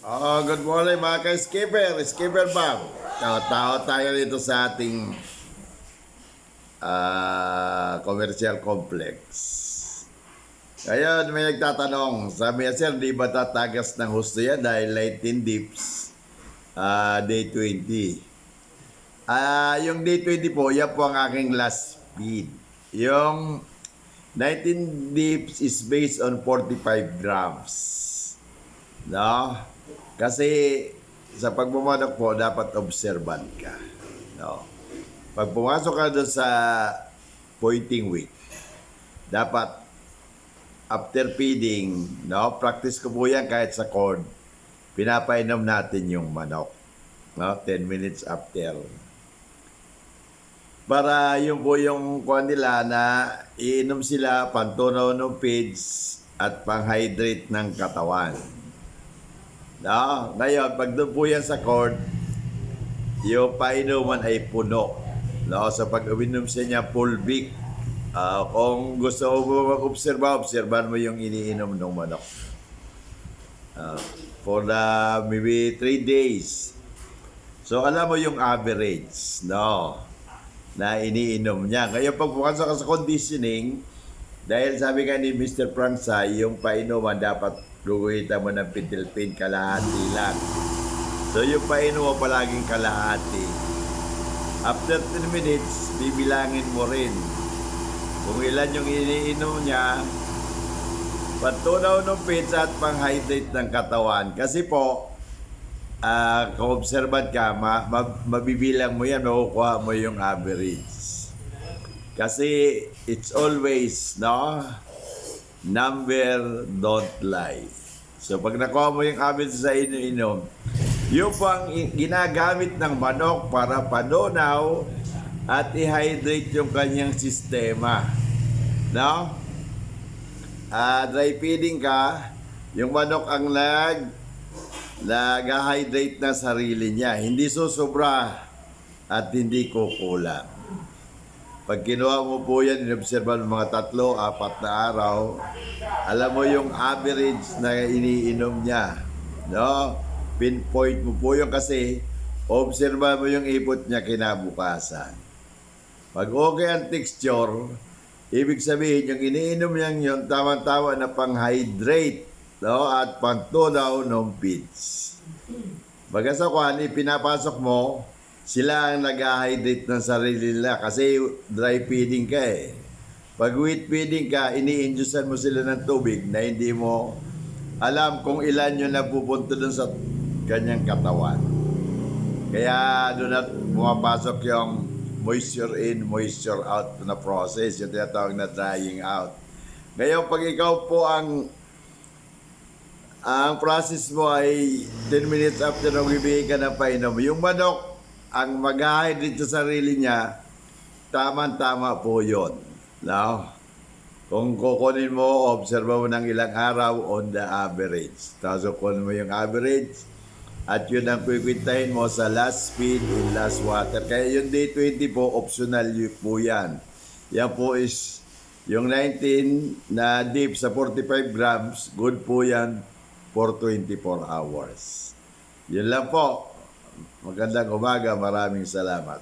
Good morning mga ka-skipper, skipper bang. Tao tayo dito sa ating commercial complex. Ngayon may nagtatanong, sabi niya, sir, di ba tatagas ng husto yan dahil 19 dips, day 20? Yung day 20 po, yan po ang aking last speed. Yung 19 dips is based on 45 grams. No? Kasi sa pagbumanok po, dapat observant ka. No? Pag pumasok ka doon sa pointing week, dapat after feeding, no? Practice ko po yan kahit sa cord. Pinapainom natin yung manok. No? 10 minutes after. Para yung po yung kuha nila na iinom sila pantunaw ng feeds at pang-hydrate ng katawan. No? Ngayon, pag doon po yan sa cord, yung painuman ay puno. No? So pag uminom siya niya pulbik, kung gusto mo obserban mo yung iniinom ng manok. For maybe 3 days. So alam mo yung average, no? Na iniinom niya. Ngayon pag pumasok ka sa conditioning, dahil sabi nga ni Mr. Pransay, yung painuman dapat guguhitan mo ng pitilpin kalahati lang. So yung painuman palaging kalahati. After 10 minutes, bibilangin mo rin kung ilan yung iniinom niya, patunaw ng pizza at pang-hydrate ng katawan. Kasi po, kung observant ka, mabibilang mo yan, makukuha mo yung average. Kasi it's always, no? Number don't lie. So pag nakuha mo yung average sa iniinom, yung pang ginagamit ng manok para panunaw at i-hydrate yung kanyang sistema. No? Dry feeding ka, yung manok ang nag-hydrate na sarili niya. Hindi susobra at hindi kukulang. Pag kinuha mo po yan, inobserban mo mga 3-4 na araw, alam mo yung average na iniinom niya. No? Pinpoint mo po yun kasi obserban mo yung ipot niya kinabukasan. Pag okay ang texture, ibig sabihin yung iniinom niya yung tama-tama na pang-hydrate, no? At pang-tunaw ng feeds. Pagka sa kwan, pinapasok mo, sila ang nag-hydrate ng sarili nila kasi dry feeding ka eh. Pag wet feeding ka, ini-inducean mo sila ng tubig na hindi mo alam kung ilan yung napupunto dun sa kanyang katawan. Kaya doon na pumapasok yung moisture in, moisture out na process, yung tinatawag na drying out. Ngayon, pag ikaw po ang process mo ay 10 minutes after na bibigay ka ng painom, yung manok, ang mag-hydrate sa sarili niya, tama-tama po yun. No? Kung kukunin mo, observe mo ng ilang araw on the average. Tapos kukunin mo yung average, at yun ang kukwintahin mo sa last speed in last water. Kaya yung day 20 po, optional po yan. Yan po is yung 19 na dip sa 45 grams, good po yan for 24 hours. Yun lang po. Magandang umaga. Maraming salamat.